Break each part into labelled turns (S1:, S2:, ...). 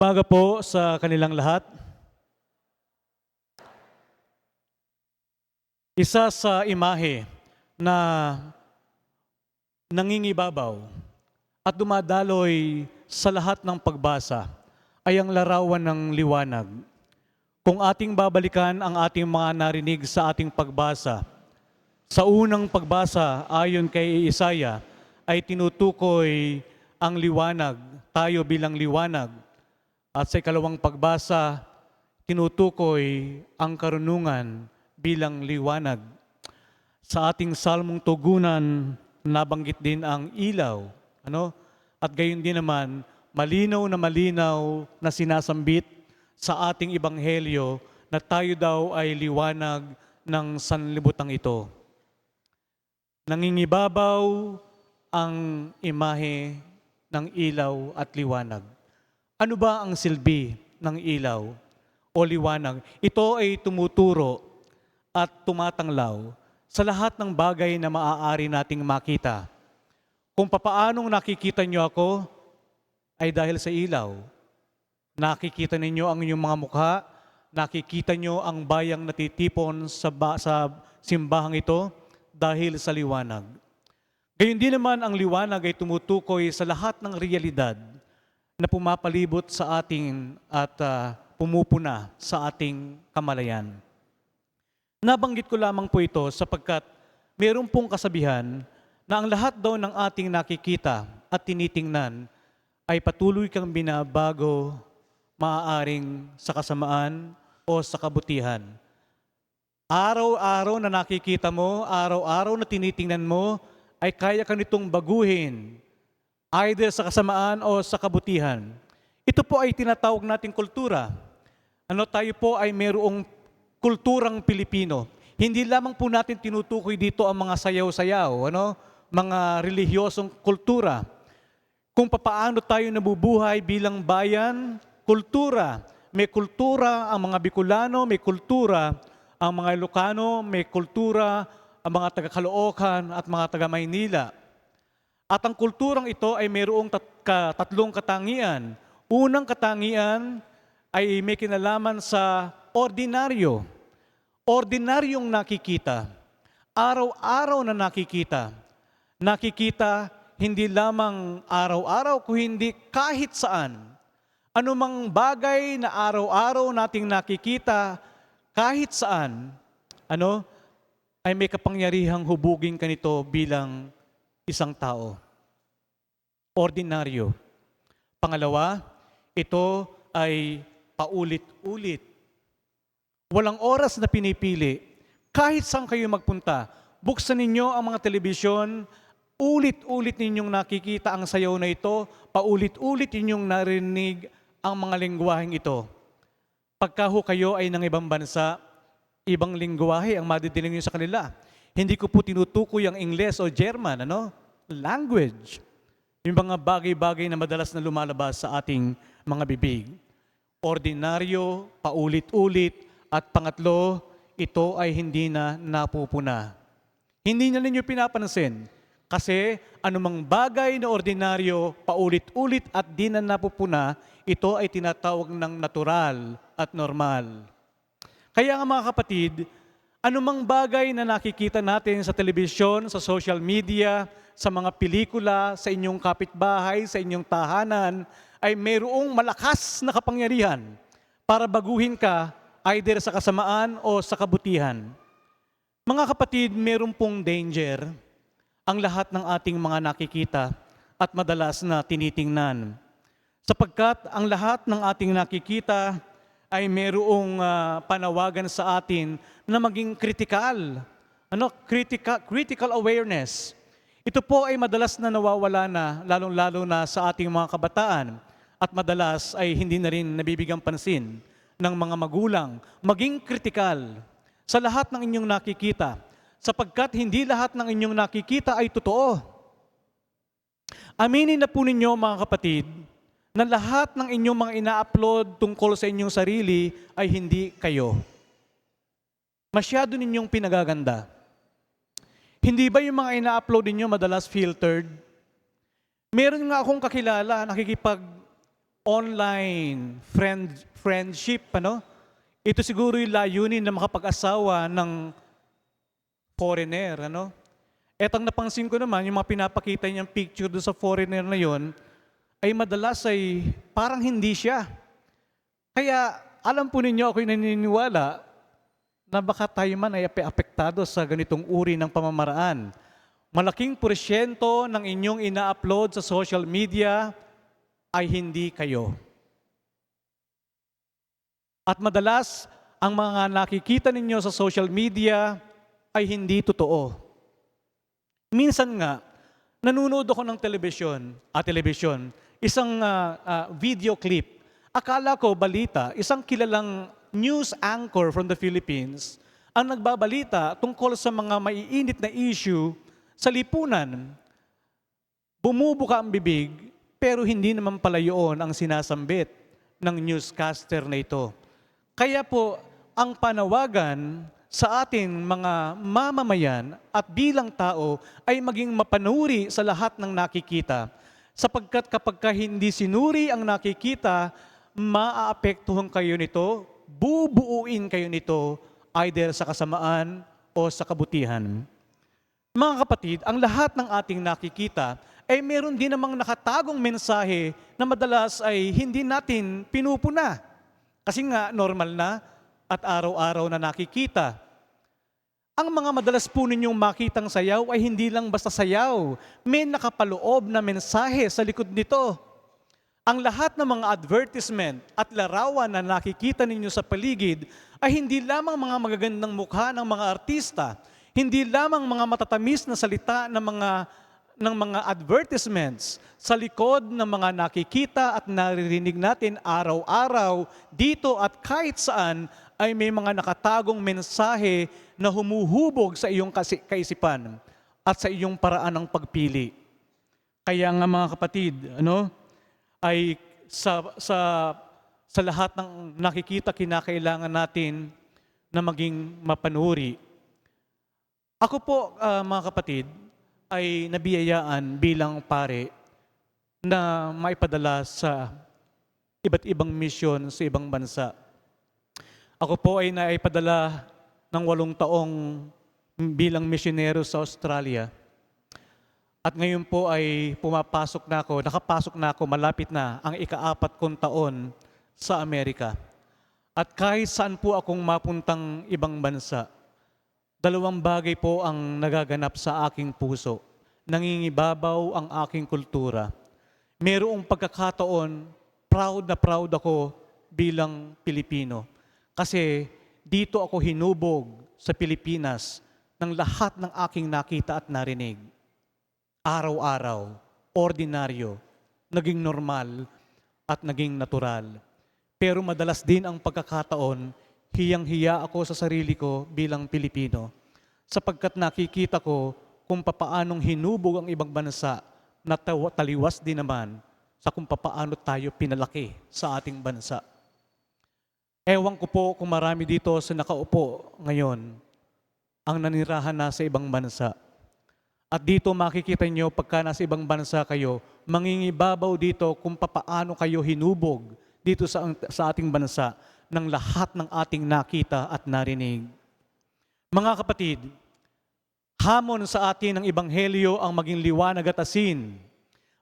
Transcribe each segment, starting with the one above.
S1: Umaga po sa kanilang lahat. Isa sa imahe na nangingibabaw at dumadaloy sa lahat ng pagbasa ay ang larawan ng liwanag. Kung ating babalikan ang ating mga narinig sa ating pagbasa, sa unang pagbasa ayon kay Isaiah ay tinutukoy ang liwanag, tayo bilang liwanag. At sa ikalawang pagbasa, tinutukoy ang karunungan bilang liwanag. Sa ating salmong tugunan, nabanggit din ang ilaw. At gayon din naman, malinaw na sinasambit sa ating ebanghelyo na tayo daw ay liwanag ng sanlibutan ito. Nangingibabaw ang imahe ng ilaw at liwanag. Ano ba ang silbi ng ilaw o liwanag? Ito ay tumuturo at tumatanglaw sa lahat ng bagay na maaari nating makita. Kung papaanong nakikita niyo ako, ay dahil sa ilaw. Nakikita ninyo ang inyong mga mukha, nakikita niyo ang bayang natitipon sa simbahang ito dahil sa liwanag. Gayon din naman ang liwanag ay tumutukoy sa lahat ng realidad na pumapalibot sa ating at pumupuna sa ating kamalayan. Nabanggit ko lamang po ito sapagkat mayroon pong kasabihan na ang lahat daw ng ating nakikita at tinitingnan ay patuloy kang binabago, maaaring sa kasamaan o sa kabutihan. Araw-araw na nakikita mo, araw-araw na tinitingnan mo, ay kaya ka nitong baguhin, either sa kasamaan o sa kabutihan. Ito po ay tinatawag nating kultura. Tayo po ay mayroong kulturang Pilipino. Hindi lamang po natin tinutukoy dito ang mga sayaw-sayaw, mga relihiyosong kultura. Kung papaano tayo nabubuhay bilang bayan, kultura. May kultura ang mga Bicolano, may kultura ang mga Ilocano, may kultura ang mga taga-Caloocan at mga taga-Maynila. At ang kulturang ito ay mayroong tatlong katangian. Unang katangian ay may kinalaman sa ordinaryo. Ordinaryong nakikita. Araw-araw na nakikita. Nakikita hindi lamang araw-araw, kundi kahit saan. Anumang bagay na araw-araw nating nakikita, kahit saan, ay may kapangyarihang hubugin ka nito bilang isang tao. Ordinaryo. Pangalawa, ito ay paulit-ulit. Walang oras na pinipili. Kahit saan kayo magpunta, buksan ninyo ang mga telebisyon, ulit-ulit ninyong nakikita ang sayaw na ito, paulit-ulit ninyong narinig ang mga lengguwaheng ito. Pagka kayo ay ng ibang bansa, ibang lengguwahe ang madidinig niyo sa kanila. Hindi ko po tinutukoy ang Ingles o German, language. Yung mga bagay-bagay na madalas na lumalabas sa ating mga bibig. Ordinaryo, paulit-ulit, at pangatlo, ito ay hindi na napupuna. Hindi na ninyo pinapansin kasi anumang bagay na ordinaryo, paulit-ulit at di na napupuna, ito ay tinatawag ng natural at normal. Kaya nga mga kapatid, anumang bagay na nakikita natin sa telebisyon, sa social media, sa mga pelikula, sa inyong kapitbahay, sa inyong tahanan, ay mayroong malakas na kapangyarihan para baguhin ka either sa kasamaan o sa kabutihan. Mga kapatid, mayroon pong danger ang lahat ng ating mga nakikita at madalas na tinitingnan. Sapagkat ang lahat ng ating nakikita ay mayroong panawagan sa atin na maging critical. Critical awareness. Ito po ay madalas na nawawala na, lalong-lalo na sa ating mga kabataan at madalas ay hindi na rin nabibigang pansin ng mga magulang. Maging critical sa lahat ng inyong nakikita sapagkat hindi lahat ng inyong nakikita ay totoo. Aminin na po ninyo mga kapatid na lahat ng inyong mga ina-upload tungkol sa inyong sarili ay hindi kayo. Masyado ninyong pinagaganda. Hindi ba yung mga ina-upload ninyo madalas filtered? Meron nga akong kakilala, online friendship, ano? Ito siguro yung layunin na makapag-asawa ng foreigner, ano? Etong napansin ko naman, yung mga pinapakita niyang picture doon sa foreigner na yon, ay madalas ay parang hindi siya. Kaya alam po ninyo, ako'y naniniwala na baka tayo man ay apektado sa ganitong uri ng pamamaraan. Malaking porsyento ng inyong ina-upload sa social media ay hindi kayo. At madalas, ang mga nakikita ninyo sa social media ay hindi totoo. Minsan nga, nanonood ako ng telebisyon, isang video clip. Akala ko balita, isang kilalang news anchor from the Philippines ang nagbabalita tungkol sa mga maiinit na issue sa lipunan. Bumubuka ang bibig, pero hindi naman pala yun ang sinasambit ng newscaster na ito. Kaya po, ang panawagan sa ating mga mamamayan at bilang tao ay maging mapanuri sa lahat ng nakikita. Sapagkat kapag hindi sinuri ang nakikita, maaapektuhan kayo nito, bubuuin kayo nito either sa kasamaan o sa kabutihan. Mga kapatid, ang lahat ng ating nakikita ay meron din namang nakatagong mensahe na madalas ay hindi natin pinupuna. Kasi nga normal na at araw-araw na nakikita. Ang mga madalas po ninyong makitang sayaw ay hindi lang basta sayaw. May nakapaloob na mensahe sa likod nito. Ang lahat ng mga advertisement at larawan na nakikita ninyo sa paligid ay hindi lamang mga magagandang mukha ng mga artista, hindi lamang mga matatamis na salita ng mga advertisements sa likod ng mga nakikita at naririnig natin araw-araw dito at kahit saan ay may mga nakatagong mensahe na humuhubog sa iyong kaisipan at sa iyong paraan ng pagpili. Kaya nga mga kapatid, ay sa lahat ng nakikita kinakailangan natin na maging mapanuri. Ako po, mga kapatid, ay nabiyayaan bilang pare na maipadala sa iba't ibang misyon sa ibang bansa. Ako po ay naipadala ng 8 taong bilang misyonero sa Australia. At ngayon po ay nakapasok na ako, malapit na ang ika-4 kong taon sa Amerika. At kahit saan po akong mapuntang ibang bansa, 2 bagay po ang nagaganap sa aking puso. Nangingibabaw ang aking kultura. Merong pagkakataon, proud na proud ako bilang Pilipino. Kasi dito ako hinubog sa Pilipinas ng lahat ng aking nakita at narinig. Araw-araw, ordinaryo, naging normal at naging natural. Pero madalas din ang pagkakataon, hiyang-hiya ako sa sarili ko bilang Pilipino sapagkat nakikita ko kung papaanong hinubog ang ibang bansa na taliwas din naman sa kung papaano tayo pinalaki sa ating bansa. Ewan ko po kung marami dito sa nakaupo ngayon ang nanirahan na sa ibang bansa. At dito makikita nyo pagka nasa ibang bansa kayo, mangingibabaw dito kung papaano kayo hinubog dito sa ating bansa ng lahat ng ating nakita at narinig. Mga kapatid, hamon sa atin ng Ebanghelyo ang maging liwanag at asin,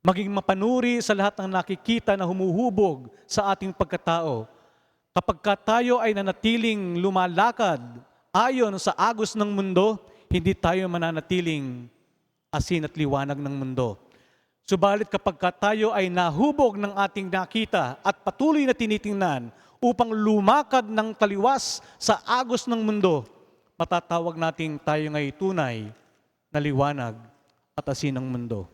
S1: maging mapanuri sa lahat ng nakikita na humuhubog sa ating pagkatao. Kapag tayo ay nanatiling lumalakad ayon sa agos ng mundo, hindi tayo mananatiling asin at liwanag ng mundo. Subalit kapag tayo ay nahubog ng ating nakita at patuloy na tinitingnan upang lumakad ng taliwas sa agos ng mundo, matatawag nating tayo ngay tunay na liwanag at asin ng mundo.